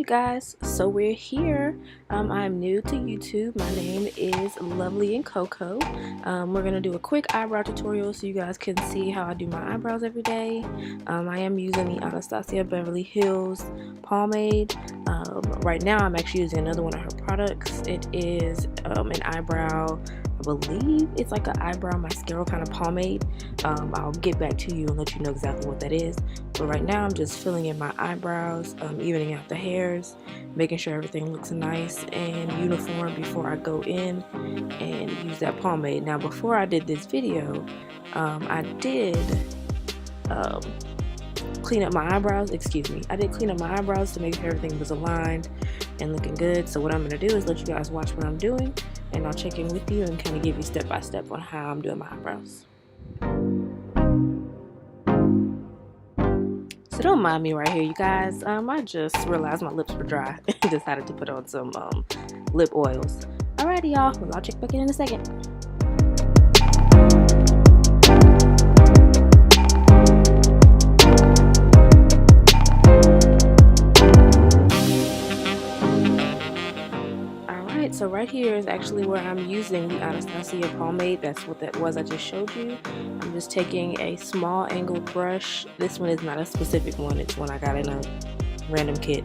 you guys, so we're here. I'm new to YouTube. My name is Lovely and Coco. We're gonna do a quick eyebrow tutorial so you guys can see how I do my eyebrows every day. I am using the Anastasia Beverly Hills Polmade. Right now I'm actually using another one of her products. It is an eyebrow, I believe it's like an eyebrow mascara kind of pomade. I'll get back to you and let you know exactly what that is. But right now I'm just filling in my eyebrows, evening out the hairs, making sure everything looks nice and uniform before I go in and use that pomade. Now before I did this video, I did clean up my eyebrows. I did clean up my eyebrows to make sure everything was aligned and looking good. So what I'm going to do is let you guys watch what I'm doing, and I'll check in with you and kind of give you step by step on how I'm doing my eyebrows. So don't mind me right here, you guys. I just realized my lips were dry and decided to put on some lip oils. Alrighty, y'all. Well, I'll check back in a second. So right here is actually where I'm using the Anastasia pomade. That's what that was I just showed you. I'm just taking a small angled brush. This one is not a specific one. It's one I got in a random kit.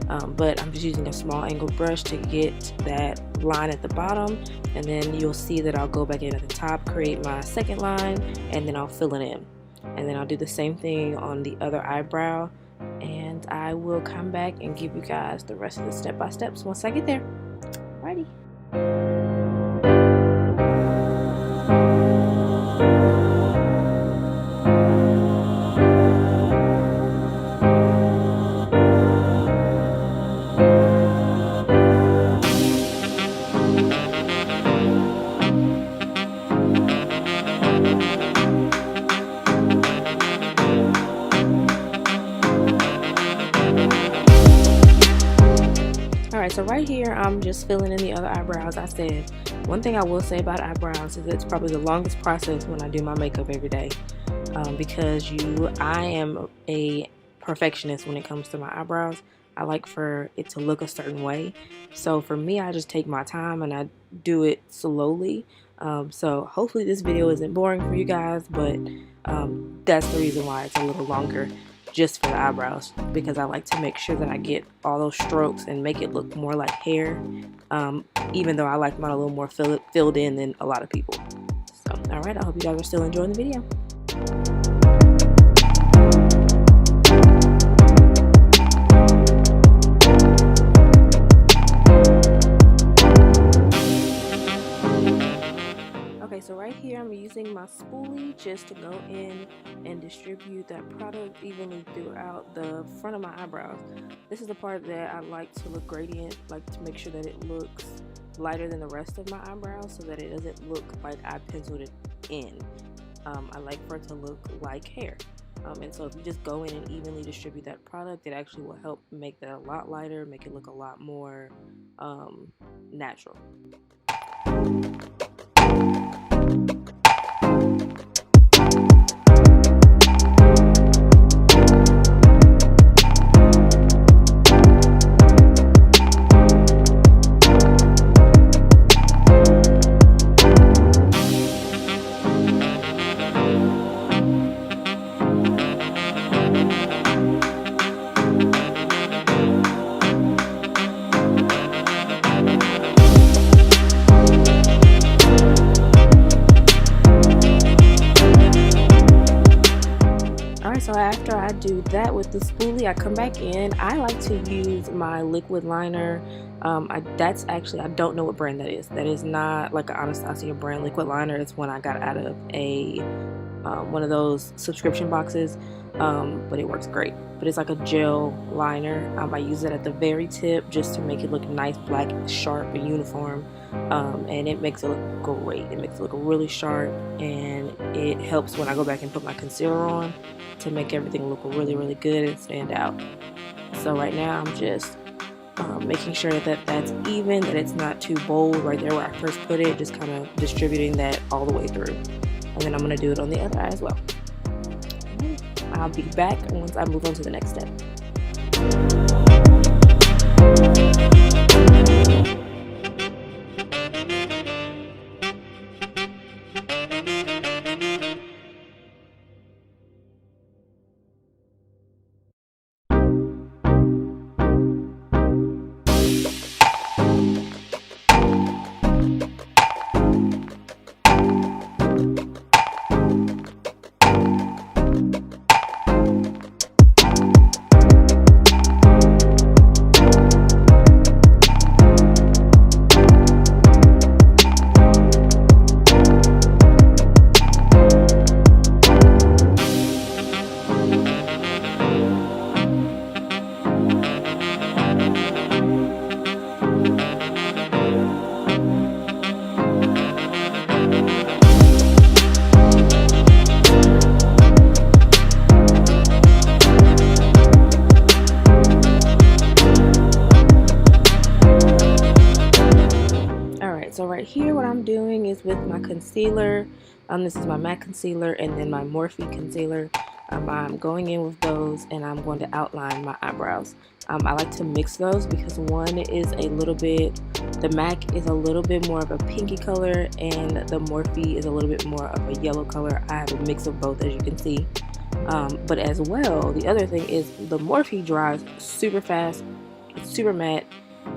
But I'm just using a small angled brush to get that line at the bottom. And then you'll see that I'll go back in at the top, create my second line, and then I'll fill it in. And then I'll do the same thing on the other eyebrow. And I will come back and give you guys the rest of the step-by-steps once I get there. Alrighty. Alright, so right here I'm just filling in the other eyebrows. I said one thing I will say about eyebrows is it's probably the longest process when I do my makeup every day, because I am a perfectionist when it comes to my eyebrows. I like for it to look a certain way, so for me I just take my time and I do it slowly. So hopefully this video isn't boring for you guys, but that's the reason why it's a little longer, just for the eyebrows, because I like to make sure that I get all those strokes and make it look more like hair, even though I like mine a little more filled in than a lot of people. So alright, I hope you guys are still enjoying the video. So right here I'm using my spoolie just to go in and distribute that product evenly throughout the front of my eyebrows. This is the part that I like to look gradient, like to make sure that it looks lighter than the rest of my eyebrows so that it doesn't look like I penciled it in. I like for it to look like hair. And so if you just go in and evenly distribute that product, it actually will help make that a lot lighter, make it look a lot more natural. So after I do that with the spoolie, I come back in. I like to use my liquid liner. That's actually, I don't know what brand that is. That is not like an Anastasia brand liquid liner. It's one I got out of a one of those subscription boxes, but it works great. But it's like a gel liner. I use it at the very tip just to make it look nice, black, sharp, and uniform. And it makes it look great. It makes it look really sharp, and it helps when I go back and put my concealer on to make everything look really, really good and stand out. So right now I'm just making sure that that's even, that it's not too bold right there where I first put it, just kind of distributing that all the way through. And then I'm going to do it on the other eye as well. I'll be back once I move on to the next step. is with my concealer. This is my MAC concealer and then my Morphe concealer. I'm going in with those and I'm going to outline my eyebrows. I like to mix those because one is a little bit, the MAC is a little bit more of a pinky color and the Morphe is a little bit more of a yellow color. I have a mix of both, as you can see. But as well, the other thing is the Morphe dries super fast. It's super matte,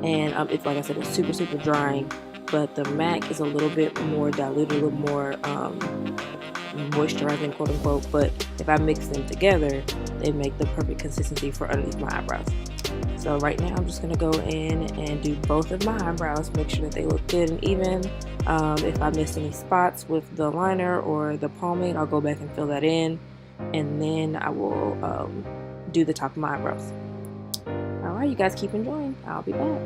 and it's like I said, it's super drying. But the MAC is a little bit more diluted, a little more moisturizing, quote unquote. But if I mix them together, they make the perfect consistency for underneath my eyebrows. So right now I'm just gonna go in and do both of my eyebrows, make sure that they look good and even. If I missed any spots with the liner or the pomade, I'll go back and fill that in, and then I will do the top of my eyebrows. Alright, you guys keep enjoying. I'll be back.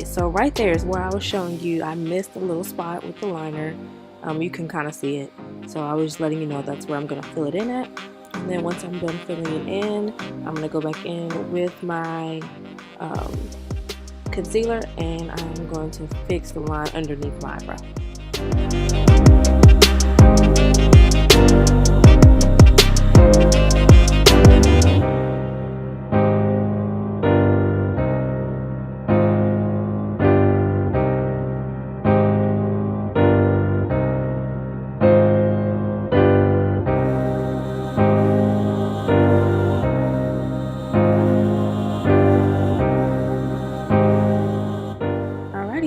So right there is where I was showing you I missed a little spot with the liner. You can kind of see it. So I was just letting you know that's where I'm going to fill it in at. And then once I'm done filling it in, I'm going to go back in with my concealer and I'm going to fix the line underneath my eyebrow.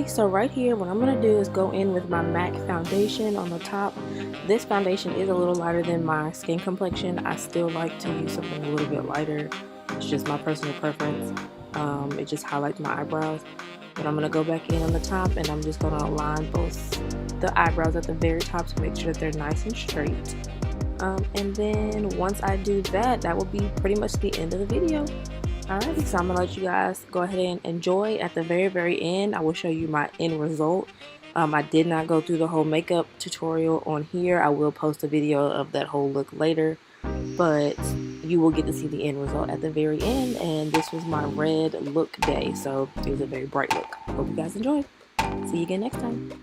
So right here, what I'm going to do is go in with my MAC foundation on the top. This foundation is a little lighter than my skin complexion. I still like to use something a little bit lighter. It's just my personal preference. It just highlights my eyebrows. But I'm going to go back in on the top and I'm just going to align both the eyebrows at the very top to make sure that they're nice and straight. And then once I do that, that will be pretty much the end of the video. Alrighty, so I'm gonna let you guys go ahead and enjoy. At the very end, I will show you my end result. I did not go through the whole makeup tutorial on here. I will post a video of that whole look later, but you will get to see the end result at the very end. And this was my red look day, so it was a very bright look. Hope you guys enjoyed. See you again next time.